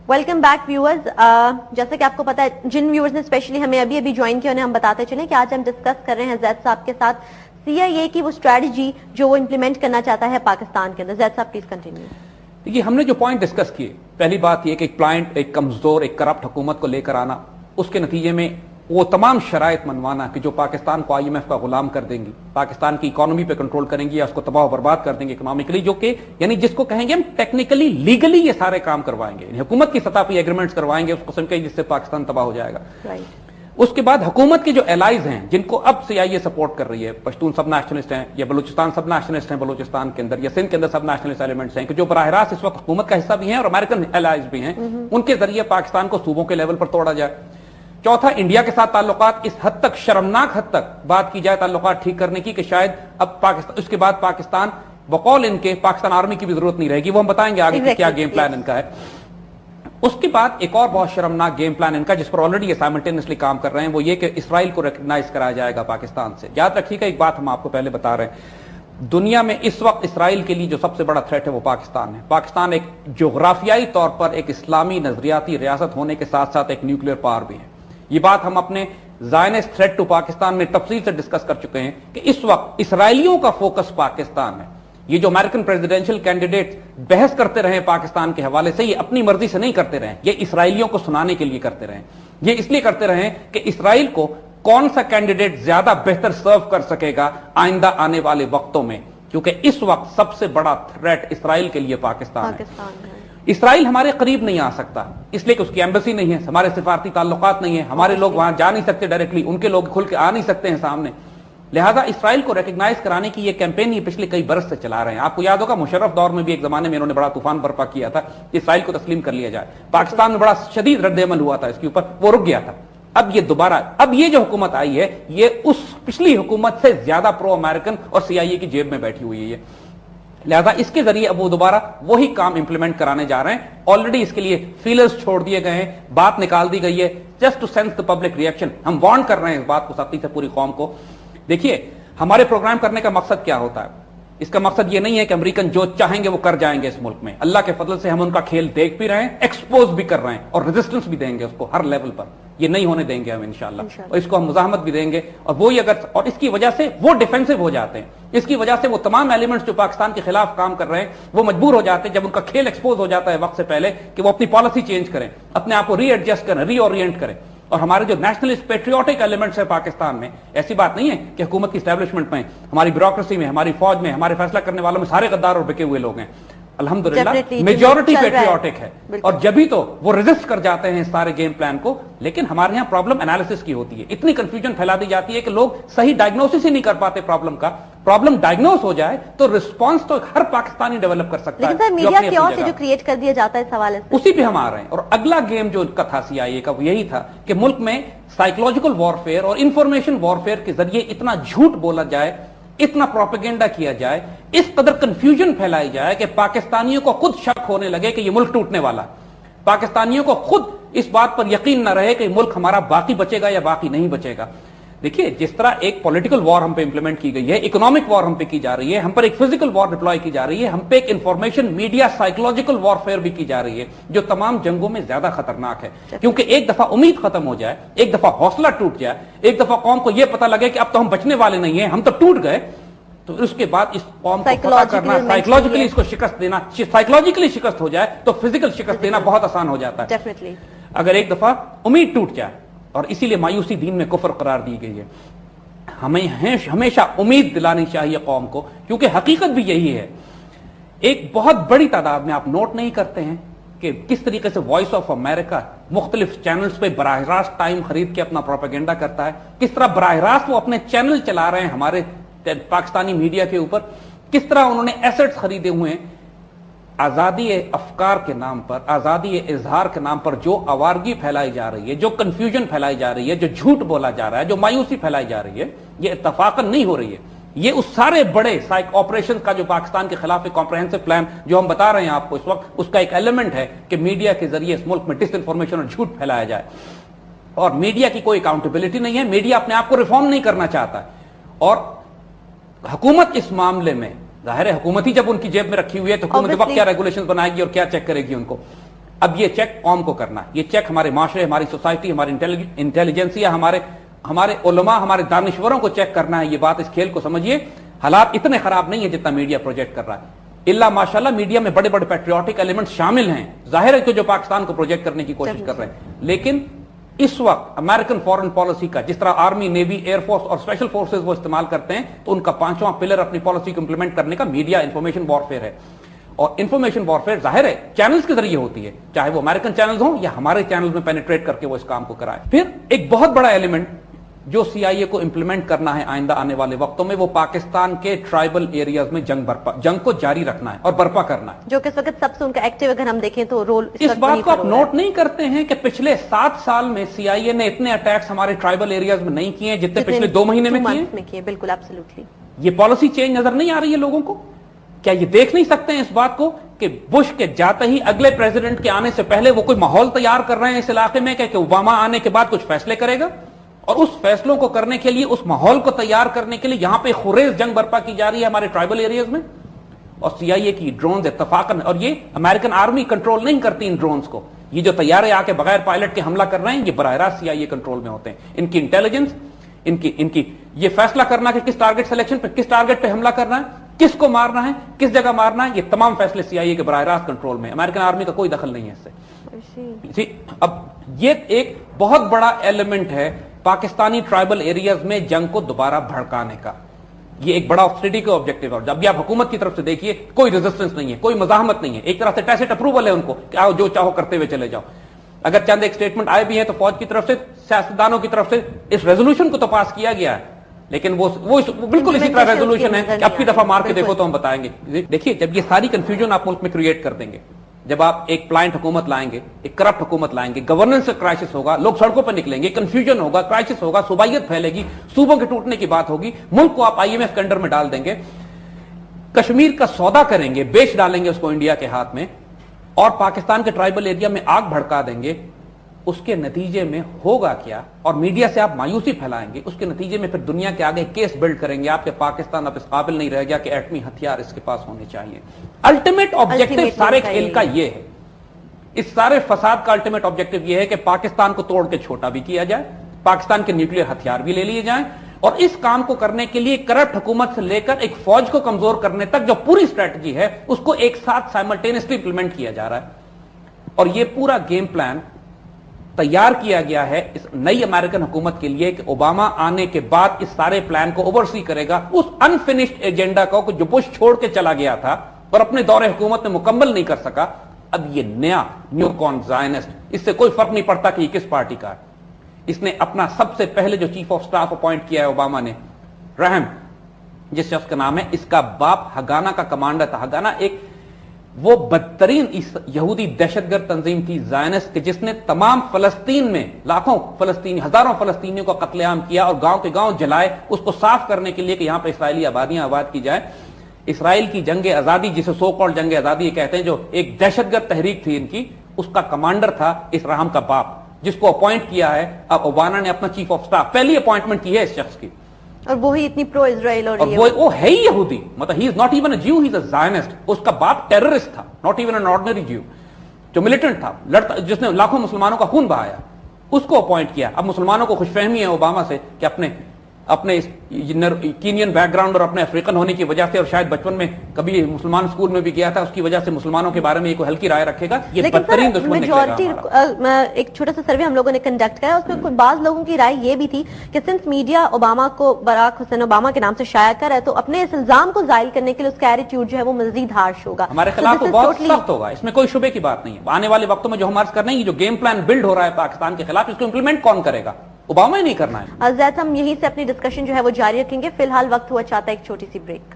Welcome back viewers. जैसे कि आपको पता है, जिन व्यूअर्स ने स्पेशली हमें अभी अभी ज्वाइन किया उन्हें हम बताते चलें कि आज हम डिस्कस कर रहे हैं जैद साहब के साथ CIA की वो स्ट्रेटजी जो वो इंप्लीमेंट करना चाहता है पाकिस्तान के अंदर। जैद साहब प्लीज कंटिन्यू। देखिए, हमने जो पॉइंट डिस्कस किए, पहली बात यह कि एक प्लाइंट, एक कमजोर, एक करप्ट हुकूमत को लेकर आना, उसके नतीजे में वो तमाम शराइत मनवाना कि जो पाकिस्तान को IMF का गुलाम कर देंगी, पाकिस्तान की इकोनॉमी पे कंट्रोल करेंगी या उसको तबाह बर्बाद कर देंगे इकोनॉमिकली, जो कि यानी जिसको कहेंगे हम टेक्निकली लीगली ये सारे काम करवाएंगे, हुकूमत की सतह पर एग्रीमेंट्स करवाएंगे उस किस्म के जिससे पाकिस्तान तबाह हो जाएगा। उसके बाद हुकूमत के जो एलाइज हैं, जिनको अब CIA सपोर्ट कर रही है, पश्तून सब नेशनलिस्ट हैं या बलूचिस्तान सब नेशनलिस्ट हैं, बलूचिस्तान के अंदर या सिंध के अंदर सब नेशनलिस्ट एलिमेंट्स हैं कि जो बराह रास्त इस वक्त हुकूमत का हिस्सा भी हैं और अमेरिकन एलाइज भी हैं, उनके जरिए पाकिस्तान को सूबों के लेवल पर तोड़ा जाए। चौथा, इंडिया के साथ ताल्लुकात इस हद तक, शर्मनाक हद तक बात की जाए ताल्लुकात ठीक करने की कि शायद अब पाकिस्तान, उसके बाद पाकिस्तान बकौल इनके पाकिस्तान आर्मी की भी जरूरत नहीं रहेगी। वो हम बताएंगे आगे कि क्या गेम प्लान इनका है। उसके बाद एक और बहुत शर्मनाक गेम प्लान इनका, जिस पर ऑलरेडी ये साइमल्टेनियसली काम कर रहे हैं, वो ये कि इसराइल को रिकॉग्नाइज कराया जाएगा पाकिस्तान से। याद रखिएगा एक बात हम आपको पहले बता रहे हैं, दुनिया में इस वक्त इसराइल के लिए जो सबसे बड़ा थ्रेट है वो पाकिस्तान है। पाकिस्तान एक जोग्राफियाई तौर पर एक इस्लामी नजरियाती रियासत होने के साथ साथ एक न्यूक्लियर पावर भी है। ये बात हम अपने ज़ायनिस्ट थ्रेट टू पाकिस्तान में तफसील से डिस्कस कर चुके हैं कि इस वक्त इसराइलियों का फोकस पाकिस्तान है। ये जो अमेरिकन प्रेसिडेंशियल कैंडिडेट बहस करते रहे पाकिस्तान के हवाले से, ये अपनी मर्जी से नहीं करते रहे, ये इसराइलियों को सुनाने के लिए करते रहे। ये इसलिए करते रहे कि इसराइल को कौन सा कैंडिडेट ज्यादा बेहतर सर्व कर सकेगा आइंदा आने वाले वक्तों में, क्योंकि इस वक्त सबसे बड़ा थ्रेट इसराइल के लिए पाकिस्तान है। इसराइल हमारे करीब नहीं आ सकता, इसलिए कि उसकी एम्बेसी नहीं है, हमारे सिफारती ताल्लुकात नहीं है, हमारे लोग वहां जा नहीं सकते डायरेक्टली, उनके लोग खुल के आ नहीं सकते हैं सामने। लिहाजा इसराइल को रिकॉग्नाइज कराने की ये कैंपेन ये पिछले कई बरस से चला रहे हैं। आपको याद होगा मुशर्रफ दौर में भी एक जमाने में इन्होंने बड़ा तूफान बर्पा किया था कि इसराइल को तस्लीम कर लिया जाए। पाकिस्तान में बड़ा शदीद रद्द-ए-अमल हुआ था इसके ऊपर, वो रुक गया था। अब ये दोबारा, अब ये जो हुकूमत आई है, ये उस पिछली हुकूमत से ज्यादा प्रो अमेरिकन और CIA की जेब में बैठी हुई है ये। लिहाजा इसके जरिए अब वो दोबारा वही काम इंप्लीमेंट कराने जा रहे हैं। ऑलरेडी इसके लिए फीलर्स छोड़ दिए गए हैं, बात निकाल दी गई है, just to sense the public reaction. हम वार्न कर रहे हैं इस बात को सख्ती से पूरी कौम को। देखिए, हमारे प्रोग्राम करने का मकसद क्या होता है? इसका मकसद ये नहीं है कि अमेरिकन जो चाहेंगे वो कर जाएंगे इस मुल्क में। अल्लाह के फजल से हम उनका खेल देख भी रहे हैं, एक्सपोज भी कर रहे हैं और रेजिस्टेंस भी देंगे उसको हर लेवल पर। ये नहीं होने देंगे हम इंशाल्लाह, और इसको हम मुजाहमत भी देंगे। और वो अगर, और इसकी वजह से वो डिफेंसिव हो जाते हैं, इसकी वजह से वो तमाम एलिमेंट्स जो पाकिस्तान के खिलाफ काम कर रहे हैं वो मजबूर हो जाते हैं, जब उनका खेल एक्सपोज हो जाता है वक्त से पहले, कि वो अपनी पॉलिसी चेंज करें, अपने आप को रीएडजस्ट करें, रीओरिएंट करें। और हमारे जो नेशनलिस्ट पेट्रियोटिक एलिमेंट्स है पाकिस्तान में, ऐसी बात नहीं है कि हुकूमत की एस्टैब्लिशमेंट में, हमारी ब्यूरोक्रेसी में, हमारी फौज में, हमारे फैसला करने वालों में सारे गद्दार और बिके हुए लोग हैं। अल्हम्दुलिल्लाह मेजॉरिटी पेट्रियोटिक है, और जब भी तो वो रेजिस्ट कर जाते हैं इस सारे गेम प्लान को। लेकिन हमारे यहां प्रॉब्लम एनालिसिस की होती है, इतनी कंफ्यूजन फैला दी जाती है कि लोग सही डायग्नोसिस ही नहीं कर पाते प्रॉब्लम का। प्रॉब्लम डायग्नोस हो जाए तो रिस्पांस तो हर पाकिस्तानी डेवलप कर सकता है। लेकिन सर, मीडिया क्यों से जो क्रिएट कर दिया जाता है इस हवाले से, उसी पे हम आ रहे हैं। और अगला गेम जो उनका था CIA का, वो यही था कि मुल्क में साइकोलॉजिकल वॉरफेयर और इंफॉर्मेशन वॉरफेयर के जरिए इतना झूठ बोला जाए, इतना प्रोपेगेंडा किया जाए, इस कदर कंफ्यूजन फैलाई जाए कि पाकिस्तानियों को खुद शक होने लगे कि ये मुल्क टूटने वाला, पाकिस्तानियों को खुद इस बात पर यकीन न रहे कि मुल्क हमारा बाकी बचेगा या बाकी नहीं बचेगा। देखिए, जिस तरह एक पॉलिटिकल वॉर हम पे इंप्लीमेंट की गई है, इकोनॉमिक वॉर हम पे की जा रही है, हम पर एक फिजिकल वॉर डिप्लॉय की जा रही है, हम पे एक इंफॉर्मेशन मीडिया साइकोलॉजिकल वॉरफेयर भी की जा रही है, जो तमाम जंगों में ज्यादा खतरनाक है। क्योंकि एक दफा उम्मीद खत्म हो जाए, एक दफा हौसला टूट जाए, एक दफा कौम को यह पता लगे कि अब तो हम बचने वाले नहीं है, हम तो टूट गए, तो उसके बाद इस कौम को पता करना, साइकोलॉजिकली इसको शिकस्त देना, साइकोलॉजिकली शिकस्त हो जाए तो फिजिकल शिकस्त देना बहुत आसान हो जाता है। डेफिनेटली अगर एक दफा उम्मीद टूट जाए, और इसीलिए मायूसी दीन में कुफर करार दी गई है। हमें हमेशा उम्मीद दिलानी चाहिए कौम को, क्योंकि हकीकत भी यही है। एक बहुत बड़ी तादाद में आप नोट नहीं करते हैं कि किस तरीके से वॉइस ऑफ अमेरिका मुख्तलिफ चैनल्स पे बराह रास्त टाइम खरीद के अपना प्रोपेगेंडा करता है, किस तरह बराह रास्त वो अपने चैनल चला रहे हैं हमारे पाकिस्तानी मीडिया के ऊपर, किस तरह उन्होंने एसेट्स खरीदे हुए हैं। आजादी अफकार के नाम पर, आजादी इजहार के नाम पर जो आवारगी फैलाई जा रही है, जो कंफ्यूजन फैलाई जा रही है, जो झूठ बोला जा रहा है, जो मायूसी फैलाई जा रही है, ये इत्तफाकन नहीं हो रही है। ये उस सारे बड़े साइक ऑपरेशन का जो पाकिस्तान के खिलाफ एक कॉम्प्रहेंसिव प्लान जो हम बता रहे हैं आपको इस वक्त, उसका एक एलिमेंट है कि मीडिया के जरिए इस मुल्क में डिसइंफॉर्मेशन और झूठ फैलाया जाए। और मीडिया की कोई अकाउंटेबिलिटी नहीं है, मीडिया अपने आप को रिफॉर्म नहीं करना चाहता है। और हुकूमत इस मामले में, जाहिर है हुकूमत ही जब उनकी जेब में रखी हुई है तो हुकूमत वक्त क्या रेगुलेशन बनाएगी और क्या चेक करेगी उनको। اب یہ چیک قوم کو کرنا ہے، یہ چیک ہمارے معاشرے، ہماری سوسائٹی، ہماری انٹیلیجنسیا، ہمارے علماء، ہمارے دانشوروں کو چیک کرنا ہے. یہ بات، اس کھیل کو سمجھیے. حالات اتنے خراب نہیں ہیں جتنا میڈیا پروجیکٹ کر رہا ہے. اللہ ماشاءاللہ میڈیا میں بڑے بڑے پیٹریوٹک ایلیمنٹ شامل ہیں، ظاہر ہے کہ جو پاکستان کو پروجیکٹ کرنے کی کوشش کر رہے ہیں. لیکن اس وقت امریکن فورن پالیسی کا جس طرح آرمی، نیوی، ایئر فورس اور اسپیشل فورسز وہ استعمال کرتے ہیں، تو ان کا 5واں پلر اپنی پالیسی کو امپلیمنٹ کرنے کا میڈیا انفارمیشن وارفیئر ہے. اور انفارمیشن وارفیئر ظاہر ہے چینلز کے ذریعے ہوتی ہے، چاہے وہ امریکن چینلز ہوں یا ہمارے چینلز میں پینیٹریٹ کر کے وہ اس کام کو کرائے. پھر ایک بہت بڑا ایلیمنٹ جو سی آئی اے کو امپلیمنٹ کرنا ہے آئندہ آنے والے وقتوں میں، وہ پاکستان کے ٹرائبل ایریاز میں جنگ کو جاری رکھنا ہے اور برپا کرنا ہے، جو کہ اس وقت سب سے ان کا ایکٹیو اگر ہم دیکھیں تو رول. اس بات کو آپ نوٹ نہیں کرتے ہیں کہ پچھلے 7 سال میں سی آئی اے نے اتنے اٹیکس ہمارے ٹرائبل ایریاز میں نہیں کیے جتنے پچھلے 2 مہینے میں کیے. بالکل ایبسلیوٹلی. یہ پالیسی چینج نظر نہیں آ رہی ہے لوگوں کو؟ کیا یہ دیکھ نہیں سکتے ہیں اس بات کو کہ بش کے جاتے ہی اگلے پریزیڈنٹ کے آنے سے پہلے وہ کوئی ماحول تیار کر رہے ہیں اس علاقے میں کہ اوباما آنے کے بعد کچھ فیصلے کرے گا، اور اس فیصلوں کو کرنے کے لیے، اس ماحول کو تیار کرنے کے لیے یہاں پہ خریز جنگ برپا کی جا رہی ہے ہمارے ٹرائبل ایریاز میں. اور سی آئی اے کی ڈرونز اتفاقاً، اور یہ امریکن آرمی کنٹرول نہیں کرتی ان ڈرونز کو، یہ جو طیارے آ کے بغیر پائلٹ کے حملہ کر رہے ہیں یہ براہ راست سی آئی اے کنٹرول میں ہوتے ہیں. ان کی انٹیلیجنس، ان کی یہ فیصلہ کرنا کہ کس ٹارگٹ سلیکشن پہ، کس ٹارگٹ پہ حملہ کرنا ہے، کس کو مارنا ہے، کس جگہ مارنا ہے، یہ تمام فیصلے سی آئی اے کے براہ راست کنٹرول میں. امریکن آرمی کا کوئی دخل نہیں ہے اس سے. جی اب یہ ایک بہت بڑا ایلیمنٹ ہے پاکستانی ٹرائبل ایریاز میں جنگ کو دوبارہ بھڑکانے کا. یہ ایک بڑا اسٹریٹجک آبجیکٹو ہے. جب بھی آپ حکومت کی طرف سے دیکھیے کوئی ریزسٹنس نہیں ہے، کوئی مزاحمت نہیں ہے، ایک طرح سے ٹیسٹ اپروول ہے ان کو کہ آؤ جو چاہو کرتے ہوئے چلے جاؤ. اگر چند ایک سٹیٹمنٹ آئے بھی ہیں تو فوج کی طرف سے، سیاستدانوں کی طرف سے اس ریزولوشن کو تو پاس کیا گیا ہے، لیکن وہ بالکل اسی طرح ریزولوشن ہے کہ اب کی دفعہ مار کے دیکھو تو ہم بتائیں گے. دیکھیے جب یہ ساری کنفیوژن آپ ملک میں کریٹ کر دیں گے، جب آپ ایک پلائنٹ حکومت لائیں گے، ایک کرپٹ حکومت لائیں گے، گورننس کرائسس ہوگا، لوگ سڑکوں پہ نکلیں گے، کنفیوژن ہوگا، کرائسس ہوگا، صوبائیت پھیلے گی، صوبوں کے ٹوٹنے کی بات ہوگی، ملک کو آپ آئی ایم ایف کے انڈر میں ڈال دیں گے، کشمیر کا سودا کریں گے، بیچ ڈالیں گے اس کو انڈیا کے ہاتھ میں، اور پاکستان کے ٹرائبل ایریا میں آگ بھڑکا دیں گے. اس کے نتیجے میں ہوگا کیا؟ اور میڈیا سے آپ مایوسی پھیلائیں گے، اس کے نتیجے میں پھر دنیا کے آگے کیس بلڈ کریں گے آپ کے پاکستان اب اس قابل نہیں رہ گیا کہ ایٹمی ہتھیار اس کے پاس ہونے چاہیے. الٹیمیٹ آبجیکٹو سارے کھیل کا یہ ہے، اس سارے فساد کا الٹیمیٹ آبجیکٹو یہ ہے کہ پاکستان کو توڑ کے چھوٹا بھی کیا جائے، پاکستان کے نیوکلیر ہتھیار بھی لے لیے جائیں، اور اس کام کو کرنے کے لیے کرپٹ حکومت سے لے کر ایک فوج کو کمزور کرنے تک جو پوری اسٹریٹجی ہے اس کو ایک ساتھ سائملٹینیسلی امپلیمنٹ کیا جا رہا ہے. اور یہ پورا گیم پلان تیار کیا گیا ہے اس نئی امریکن حکومت کے لیے کہ اوباما آنے کے بعد اس سارے پلان کو اوورسی کرے گا، اس انفینشڈ ایجنڈا کو جو بش چھوڑ کے چلا گیا تھا اور اپنے دور حکومت میں مکمل نہیں کر سکا. اب یہ نیا نیو کون زائنسٹ، اس سے کوئی فرق نہیں پڑتا کہ یہ کس پارٹی کا ہے. اس نے اپنا سب سے پہلے جو چیف آف سٹاف اپوائنٹ کیا ہے اوباما نے، رحم جس شخص کا نام ہے، اس کا باپ ہگانا کا کمانڈر تھا. ہگانا ایک وہ بدترین یہودی دہشت گرد تنظیم تھی زائنسٹ، کہ جس نے تمام فلسطین میں لاکھوں فلسطینی، ہزاروں فلسطینیوں کا قتل عام کیا اور گاؤں کے گاؤں جلائے، اس کو صاف کرنے کے لیے کہ یہاں پہ اسرائیلی آبادیاں آباد کی جائے. اسرائیل کی جنگ آزادی، جسے سو کالڈ جنگ آزادی کہتے ہیں، جو ایک دہشت گرد تحریک تھی ان کی، اس کا کمانڈر تھا اس رحم کا باپ، جس کو اپوائنٹ کیا ہے اب اوباما نے اپنا چیف آف سٹاف. پہلی اپوائنٹمنٹ کی ہے اس شخص کی، اور وہی اتنی پرو اسرائیل، اور وہ ہے ہی یہودی، مطلب ہی is not even a Jew, ہی از اے زائنسٹ. اس کا باپ ٹیررسٹ تھا، not even an ordinary Jew, جو ملیٹنٹ تھا، لڑتا، جس نے لاکھوں مسلمانوں کا خون بہایا، اس کو اپوائنٹ کیا. اب مسلمانوں کو خوش فہمی ہے اوباما سے کہ اپنے کینین بیک گراؤنڈ اور اپنے افریقن ہونے کی وجہ سے، اور شاید بچپن میں کبھی مسلمان اسکول میں بھی گیا تھا، اس کی وجہ سے مسلمانوں کے بارے میں یہ کوئی ہلکی رائے رکھے گا. یہ بدترین دشمن نکلے گا. ایک چھوٹا سا سروے ہم لوگوں نے کنڈکٹ کرا، اس میں بعض لوگوں کی رائے یہ بھی تھی کہ سنس میڈیا اوباما کو براک حسین اوباما کے نام سے شائع کر ہے، تو اپنے اس الزام کو زائل کرنے کے لیے اس کا ایٹیٹیوڈ جو ہے وہ مزید ہارش ہوگا، ہمارے خلاف وہ بہت سخت ہوگا. اس میں کوئی شبے کی بات نہیں ہے. آنے والے وقتوں میں جو ہم عرض کر رہے ہیں، جو گیم پلان بلڈ ہو رہا ہے پاکستان کے خلاف، اس کو امپلیمنٹ کون کرے گا؟ اوباما ہی نہیں کرنا ہے. زید، ہم یہیں سے اپنی ڈسکشن جو ہے وہ جاری رکھیں گے. فی الحال وقت ہوا چاہتا ہے ایک چھوٹی سی بریک.